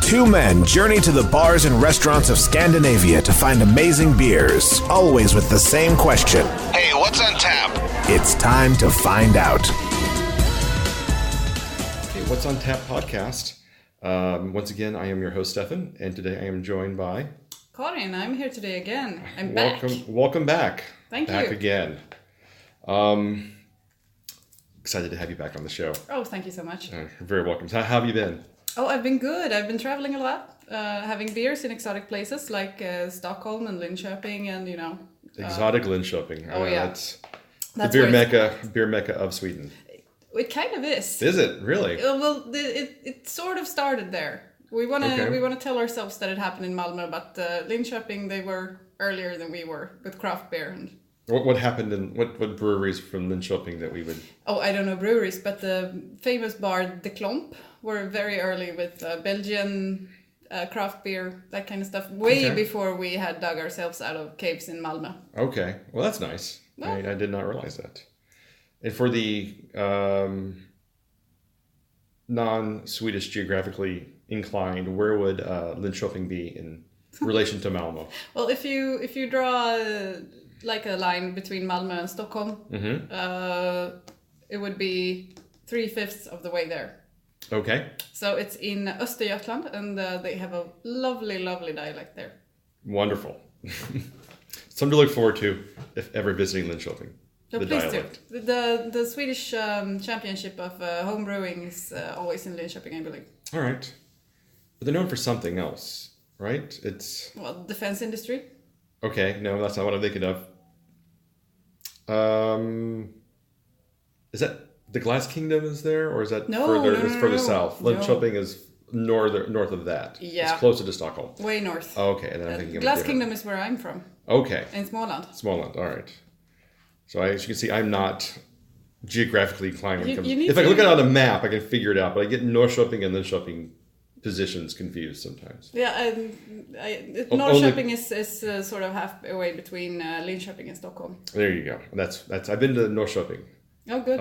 Two men journey to the bars and restaurants of Scandinavia to find amazing beers, always with the same question. Hey, what's on tap? It's time to find out. Okay, What's on Tap podcast. Once again, I am your host, Stefan, and today I am joined by... Karin, I'm here today again. I'm back. back. Welcome back. Thank you. Back again. Excited to have you back on the show. Oh, thank you so much. You're very welcome. How have you been? Oh, I've been good. I've been traveling a lot, having beers in exotic places like Stockholm and Linköping and, Exotic Linköping. Oh, yeah. That's the beer mecca of Sweden. It kind of is. Is it? Really? Well, it sort of started there. We want to tell ourselves that it happened in Malmö, but Linköping, they were earlier than we were with craft beer. And What happened in what breweries from Linköping that we would... Oh, I don't know breweries, but the famous bar De Klomp were very early with Belgian craft beer, that kind of stuff, way before we had dug ourselves out of caves in Malmö. Okay, well that's nice. Well, I did not realize that. And for the non-Swedish geographically inclined, where would Linköping be in relation to Malmö? Well, if you draw like a line between Malmö and Stockholm, it would be 3/5 of the way there. Okay. So it's in Östergötland, and they have a lovely, lovely dialect there. Wonderful. Something to look forward to if ever visiting Linköping. So the please dialect. do. The Swedish championship of home brewing is always in Linköping, I believe. All right. But they're known for something else, right? It's... Well, defense industry. Okay, no, that's not what I'm thinking of. Is that the Glass Kingdom is there, or is that further south? Linköping is north of that. Yeah. It's closer to Stockholm. Way north. Okay, and then I'm thinking of Glass Kingdom is where I'm from. Okay. In Småland. Småland, all right. So as you can see, I'm not geographically inclined. If I look at it on a map, I can figure it out, but I get Norrköping and Linköping positions confused sometimes. Yeah, Norrköping is sort of halfway between Linköping and Stockholm. There you go. That's. I've been to Norrköping. Oh, good.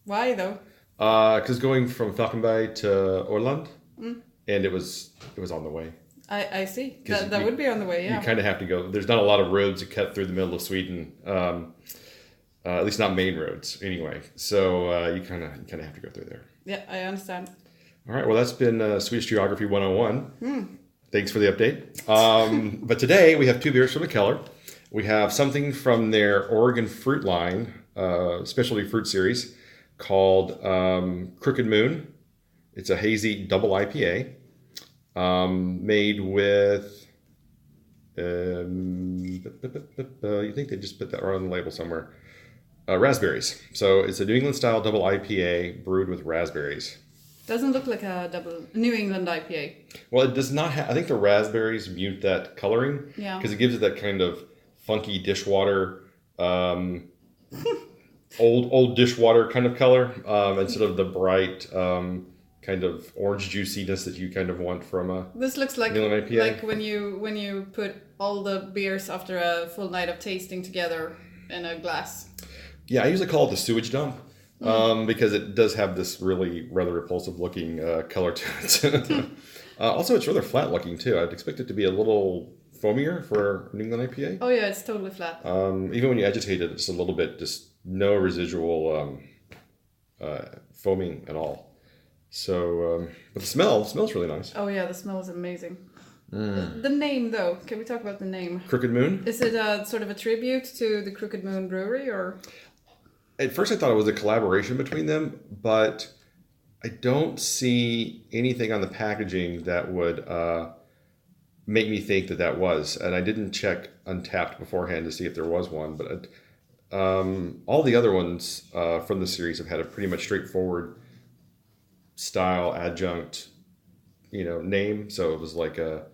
Why though? Because going from Falkenberg to Åland, and it was on the way. I see. That would be on the way. Yeah. You kind of have to go. There's not a lot of roads that cut through the middle of Sweden. At least not main roads, anyway. So you kind of have to go through there. Yeah, I understand. All right, well, that's been Swedish Geography 101. Thanks for the update. But today we have two beers from Mikkeller. We have something from their Oregon fruit line, specialty fruit series, called Crooked Moon. It's a hazy double IPA made with, you think they just put that on the label somewhere, raspberries. So it's a New England style double IPA brewed with raspberries. Doesn't look like a double New England IPA. Well, it does not have... I think the raspberries mute that coloring. Yeah. Because it gives it that kind of funky dishwater, old dishwater kind of color, instead of the bright kind of orange juiciness that you kind of want from a... This looks like New England IPA. Like when you put all the beers after a full night of tasting together in a glass. Yeah, I usually call it the sewage dump. Because it does have this really rather repulsive looking color to it. Also, it's rather flat looking too. I'd expect it to be a little foamier for New England IPA. Oh yeah, it's totally flat. Even when you agitate it, it's a little bit, just no residual foaming at all. So, but the smells really nice. Oh yeah, the smell is amazing. The name though, can we talk about the name? Crooked Moon? Is it a sort of a tribute to the Crooked Moon Brewery, or...? At first I thought it was a collaboration between them, but I don't see anything on the packaging that would make me think that was. And I didn't check Untapped beforehand to see if there was one, but all the other ones from the series have had a pretty much straightforward style adjunct, name. So it was like a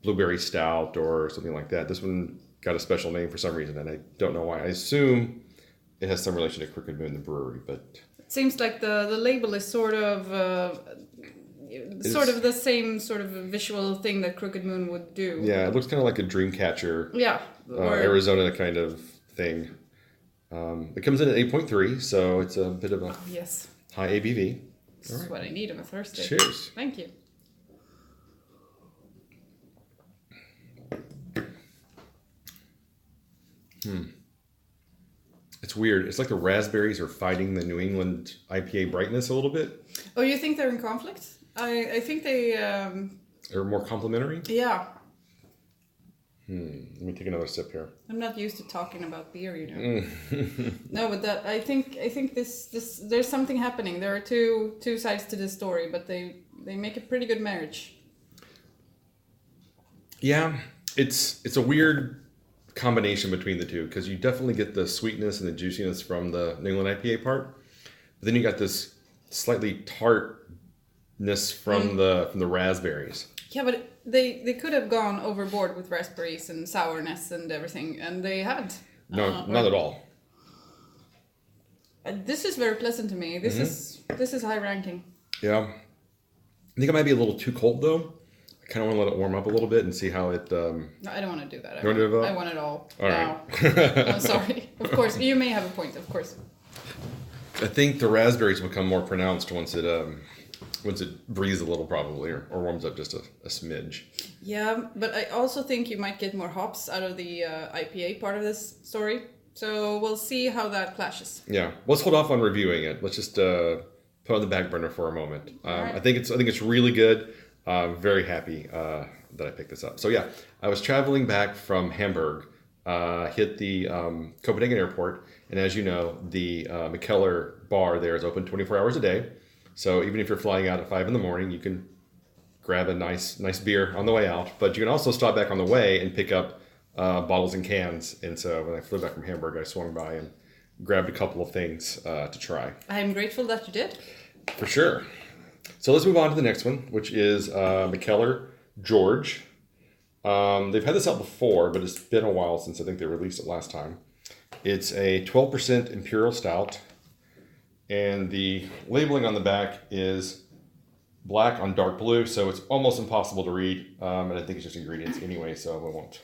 blueberry stout or something like that. This one got a special name for some reason, and I don't know why. I assume it has some relation to Crooked Moon, the brewery, but... It seems like the label is sort of the same sort of visual thing that Crooked Moon would do. Yeah, it looks kind of like a Dreamcatcher, Arizona kind of thing. It comes in at 8.3, so it's a bit of a high ABV. This is what I need on a Thursday. Cheers. Thank you. It's weird. It's like the raspberries are fighting the New England IPA brightness a little bit. Oh, you think they're in conflict? I think they... They're more complementary? Yeah. Let me take another sip here. I'm not used to talking about beer, you know. No, but that I think this there's something happening. There are two sides to this story, but they make a pretty good marriage. Yeah, it's a weird combination between the two because you definitely get the sweetness and the juiciness from the New England IPA part, but then you got this slightly tartness from the raspberries. Yeah, but they could have gone overboard with raspberries and sourness and everything, and they haven't. No, not at all. This is very pleasant to me. This is high ranking. Yeah, I think it might be a little too cold though. I kind of want to let it warm up a little bit and see how it... No, I don't want to do that. I want it all. All right. I'm sorry. Of course, you may have a point. Of course. I think the raspberries become more pronounced once it breathes a little, probably, or warms up just a smidge. Yeah, but I also think you might get more hops out of the IPA part of this story. So we'll see how that clashes. Yeah, let's hold off on reviewing it. Let's just put it on the back burner for a moment. Right. I think it's really good. I'm very happy that I picked this up. So yeah, I was traveling back from Hamburg, hit the Copenhagen airport, and as you know, the Mikkeller bar there is open 24 hours a day. So even if you're flying out at 5 a.m, you can grab a nice beer on the way out. But you can also stop back on the way and pick up bottles and cans. And so when I flew back from Hamburg, I swung by and grabbed a couple of things to try. I'm grateful that you did. For sure. So let's move on to the next one, which is Mikkeller George. They've had this out before, but it's been a while since I think they released it last time. It's a 12% Imperial Stout. And the labeling on the back is black on dark blue, so it's almost impossible to read. And I think it's just ingredients anyway, so I won't.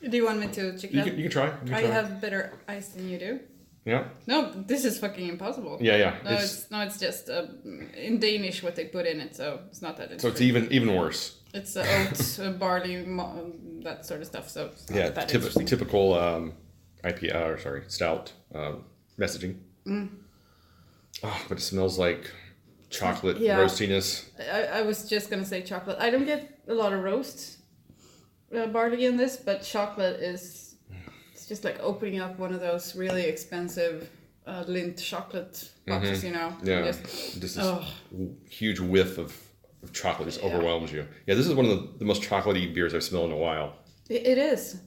Do you want me to check it out? You can try. I have better eyes than you do. Yeah. No, this is fucking impossible. Yeah. It's just in Danish what they put in it, so it's not that. So it's even worse. It's oats, barley, that sort of stuff. So it's not that interesting. Typical IPA stout messaging. Oh, but it smells like chocolate roastiness. I was just gonna say chocolate. I don't get a lot of roast barley in this, but chocolate is. It's just like opening up one of those really expensive Lindt chocolate boxes, you know. Yeah. This huge whiff of chocolate just overwhelms you. Yeah, this is one of the most chocolatey beers I've smelled in a while. It is.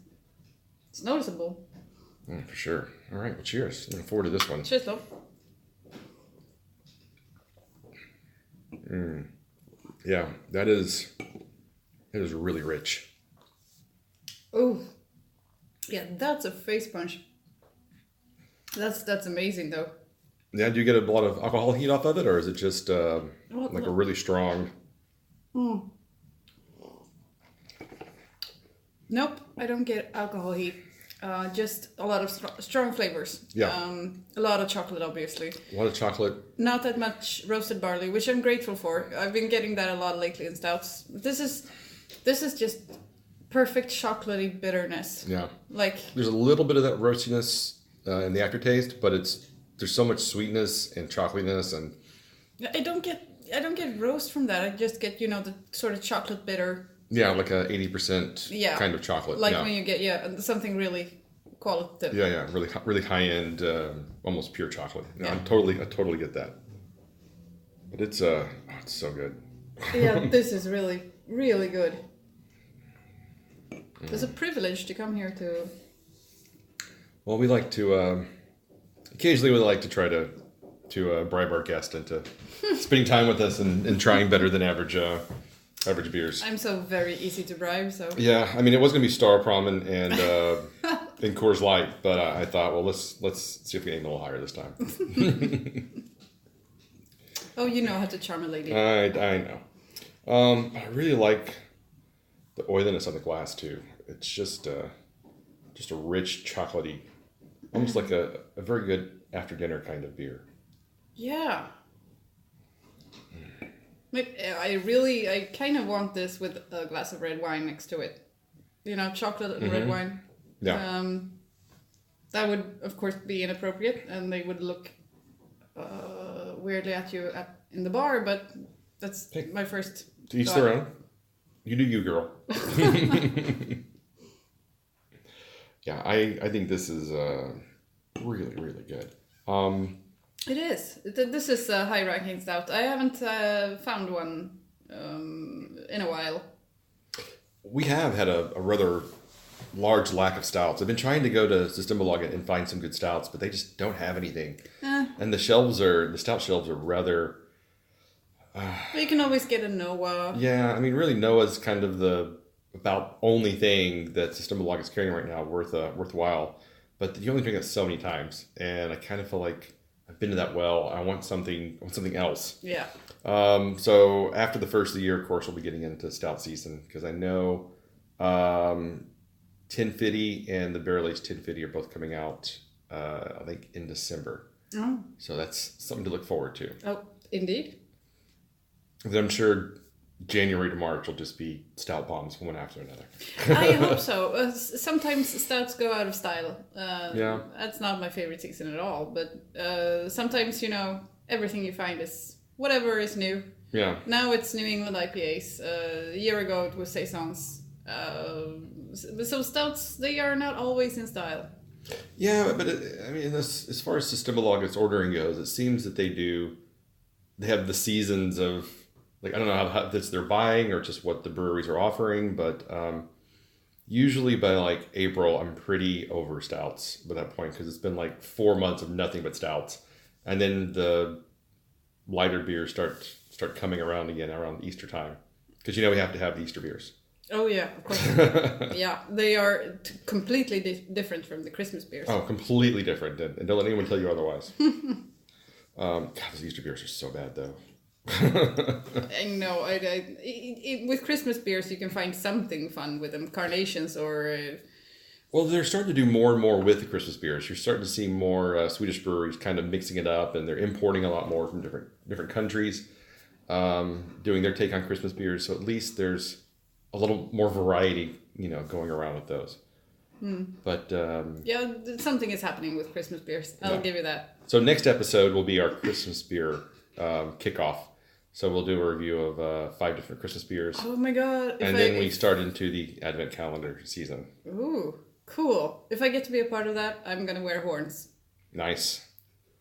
It's noticeable. For sure. All right, well, cheers. Looking forward to this one. Cheers, love. Yeah, that is really rich. Oh, yeah, that's a face punch. That's amazing, though. Yeah, do you get a lot of alcohol heat off of it, or is it just a really strong? Nope, I don't get alcohol heat. Just a lot of strong flavors. Yeah. A lot of chocolate, obviously. A lot of chocolate. Not that much roasted barley, which I'm grateful for. I've been getting that a lot lately in stouts. This is just perfect chocolatey bitterness. Yeah. Like there's a little bit of that roastiness in the aftertaste, but there's so much sweetness and chocolatiness, and I don't get roast from that. I just get the sort of chocolate bitter. Yeah, like a 80% kind of chocolate. Like when you get something really qualitative. Yeah, really high end, almost pure chocolate. No, I totally get that. But it's so good. Yeah, this is really, really good. It's a privilege to come here to. Well, we like to occasionally we like to try to bribe our guest into spending time with us and trying better than average beers. I'm so very easy to bribe, so. Yeah, I mean, it was going to be Star Prom and Coors Light, but I thought, well, let's see if we can aim a little higher this time. Oh, you know how to charm a lady. I know. I really like the oiliness on the glass too. It's just a rich, chocolatey, almost like a very good after dinner kind of beer. Yeah. I kind of want this with a glass of red wine next to it. Chocolate and red wine. Yeah. That would, of course, be inappropriate, and they would look weirdly at you in the bar, but that's my first To each their own. You do you, girl. Yeah, I think this is really, really good. It is. This is a high-ranking stout. I haven't found one in a while. We have had a rather large lack of stouts. I've been trying to go to Systembolaget and find some good stouts, but they just don't have anything. And the stout shelves are rather... But you can always get a Noah. Yeah, I mean, really, Noah's kind of the about only thing that Systembolaget is carrying right now worthwhile. But you only drink that so many times, and I kind of feel like I've been to that well. I want something else. Yeah. So after the first of the year, of course, we'll be getting into stout season because I know 1050 and the barrel aged 1050 are both coming out. I think in December. Oh. So that's something to look forward to. Oh, indeed. Then I'm sure January to March will just be stout bombs one after another. I hope so. Sometimes stouts go out of style. Yeah. That's not my favorite season at all. But sometimes, everything you find is whatever is new. Yeah. Now it's New England IPAs. A year ago it was Saisons. So stouts, they are not always in style. Yeah, but as far as Systembolaget's ordering goes, it seems that they have the seasons of, like, I don't know how that's they're buying or just what the breweries are offering, but usually by like April, I'm pretty over stouts by that point because it's been like 4 months of nothing but stouts. And then the lighter beers start coming around again around Easter time because we have to have the Easter beers. Oh yeah, of course. Yeah, they are completely different from the Christmas beers. Oh, completely different, and don't let anyone tell you otherwise. God, those Easter beers are so bad though. I know. With Christmas beers, you can find something fun with them, carnations or. Well, they're starting to do more and more with the Christmas beers. You're starting to see more Swedish breweries kind of mixing it up, and they're importing a lot more from different countries, doing their take on Christmas beers. So at least there's a little more variety, going around with those. But yeah, something is happening with Christmas beers. I'll give you that. So next episode will be our Christmas beer kickoff. So we'll do a review of 5 different Christmas beers. Oh my god! And then we start into the Advent calendar season. Ooh, cool! If I get to be a part of that, I'm gonna wear horns. Nice.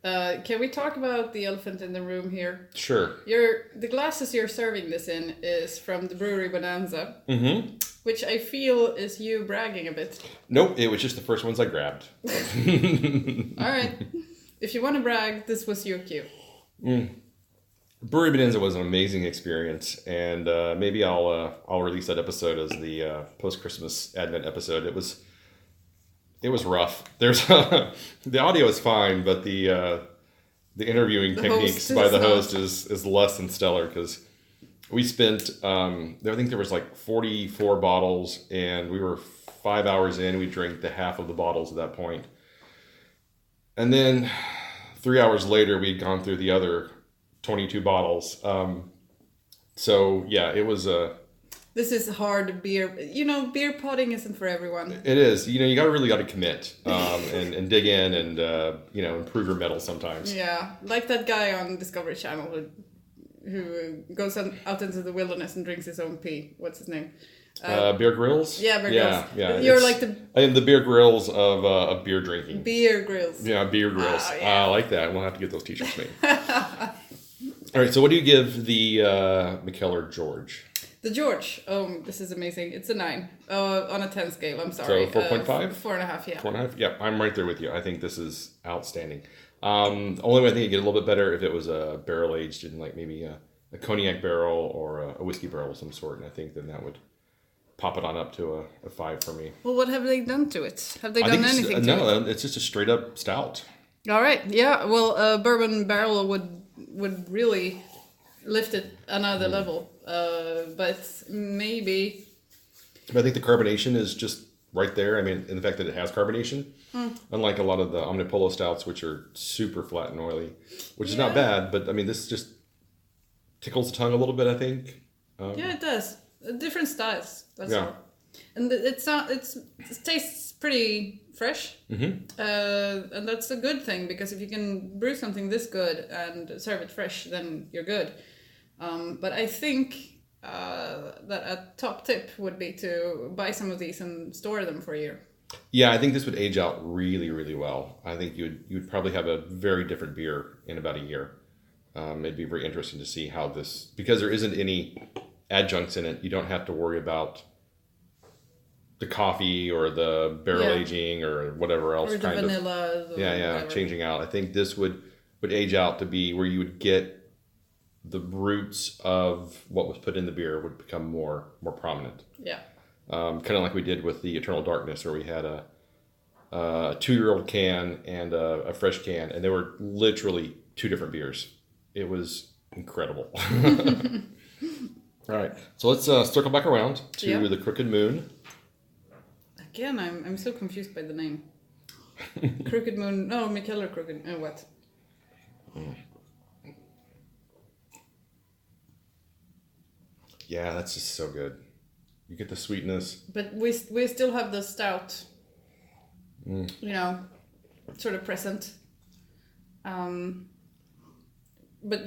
Can we talk about the elephant in the room here? Sure. The glasses you're serving this in is from the brewery Bonanza, which I feel is you bragging a bit. Nope, it was just the first ones I grabbed. All right. If you want to brag, this was your cue. Brewery Bonanza was an amazing experience, and maybe I'll release that episode as the post-Christmas Advent episode. It was rough. There's the audio is fine, but the interviewing techniques by the host is less than stellar because we spent I think there was like 44 bottles, and we were 5 hours in. We drank the half of the bottles at that point, and then 3 hours later we'd gone through the other 22 bottles. So yeah, it was This is hard beer. Beer potting isn't for everyone. It is. You really got to commit and dig in and improve your mettle sometimes. Yeah, like that guy on Discovery Channel who goes out into the wilderness and drinks his own pee. What's his name? Beer Grylls? Yeah, Beer Grylls. Yeah. You're like I am the Beer Grylls of beer drinking. Beer Grylls. Yeah, Beer Grylls. Yeah. I like that. We'll have to get those t-shirts made. All right, so what do you give the Mikkeller George? The George. Oh, this is amazing. It's a 9 on a 10 scale. I'm sorry. So 4.5? 4.5, yeah. 4.5? Yeah, I'm right there with you. I think this is outstanding. Only way I think it'd get a little bit better if it was a barrel aged in like maybe a cognac barrel or a whiskey barrel of some sort, and I think then that would pop it on up to a 5 for me. Well, what have they done to it? Have they done anything to it? No, it's just a straight up stout. All right. Yeah. Well, a bourbon barrel would really lift it another level. But maybe. But I think the carbonation is just right there. I mean, in the fact that it has carbonation, unlike a lot of the Omnipolo stouts, which are super flat and oily, which is not bad. But I mean, this just tickles the tongue a little bit, I think. Yeah, it does. Different styles. That's all. And it tastes pretty fresh, and that's a good thing, because if you can brew something this good and serve it fresh, then you're good. But I think that a top tip would be to buy some of these and store them for a year. Yeah, I think this would age out really, really well. I think you'd probably have a very different beer in about a year. It'd be very interesting to see how this, because there isn't any adjuncts in it. You don't have to worry about the coffee or the barrel aging or whatever else. Or the vanilla. Changing out. I think this would age out to be where you would get the roots of what was put in the beer would become more prominent. Yeah. Kind of like we did with the Eternal Darkness, where we had a 2-year-old can and a fresh can, and they were literally 2 different beers. It was incredible. All right, so let's circle back around to the Crooked Moon. Again, I'm so confused by the name. Crooked Moon. No, Mikkeller Crooked. What? Yeah, that's just so good. You get the sweetness. But we still have the stout, sort of present. But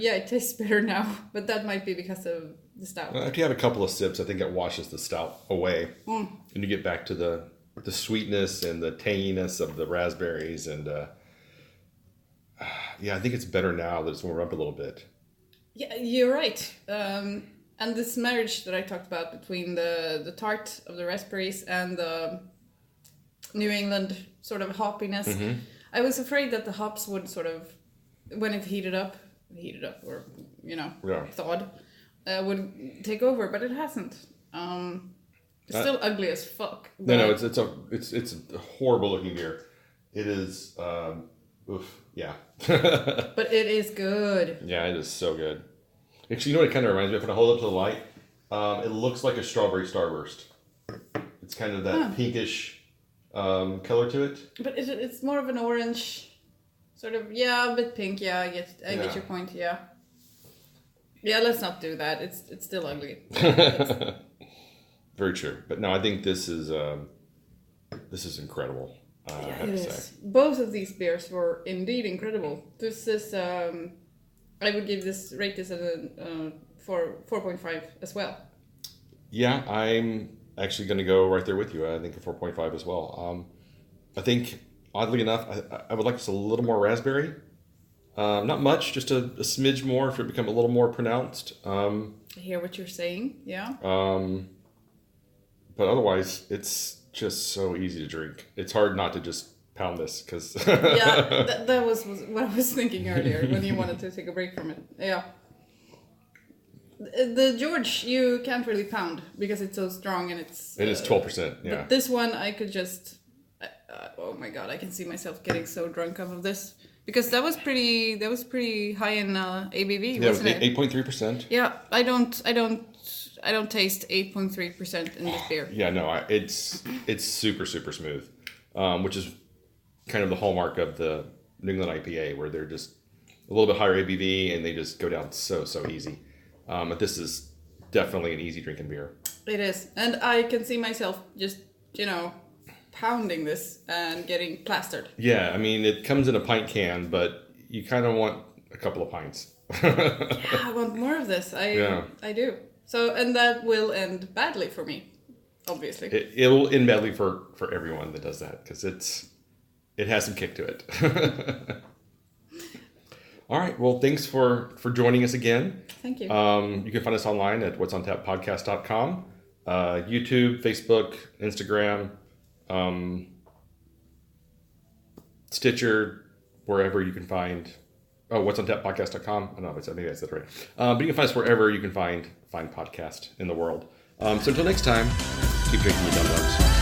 yeah, it tastes better now. But that might be because of the stout. After you have a couple of sips, I think it washes the stout away. And you get back to the sweetness and the tanginess of the raspberries. And I think it's better now that it's warmed up a little bit. Yeah, you're right. And this marriage that I talked about between the tart of the raspberries and the New England sort of hoppiness, I was afraid that the hops would sort of, when it heated up or, thawed, would take over, but it hasn't. It's still ugly as fuck. No, it's a horrible looking beer. It is, yeah. But it is good. Yeah, it is so good. Actually, you know what it kind of reminds me of? When I hold it up to the light, it looks like a strawberry starburst. It's kind of that pinkish color to it. But it's more of an orange, sort of, a bit pink. Yeah, I get your point. Yeah. Yeah, let's not do that. It's still ugly. Very true. But no, I think this is incredible. It is. Both of these beers were indeed incredible. This is. I would rate this as a 4.5 as well. Yeah, I'm actually going to go right there with you. I think a 4.5 as well. I think, oddly enough, I would like this a little more raspberry. Not much, just a smidge more for it to become a little more pronounced. I hear what you're saying, yeah. But otherwise, it's just so easy to drink. It's hard not to just pound this, because that was what I was thinking earlier when you wanted to take a break from it. Yeah, the George you can't really pound because it's so strong, and it is 12%. Yeah, but this one I could just oh my god, I can see myself getting so drunk off of this, because that was pretty high in ABV, wasn't it? 8.3%. Yeah, I don't taste 8.3% in this beer. Yeah, no, it's super, super smooth, which is kind of the hallmark of the New England IPA, where they're just a little bit higher ABV and they just go down so easy. But this is definitely an easy drinking beer. It is, and I can see myself just pounding this and getting plastered. Yeah, I mean, it comes in a pint can, but you kind of want a couple of pints. Yeah, I want more of this. I do. So, and that will end badly for me, obviously. It'll end badly for everyone that does that, because it has some kick to it. All right. Well, thanks for joining us again. Thank you. You can find us online at what'sontappodcast.com, YouTube, Facebook, Instagram, Stitcher, wherever you can find. Oh, what'sontappodcast.com. I don't know if maybe I said it right. But you can find us wherever you can find podcast in the world. So until next time, keep drinking your dumb dogs.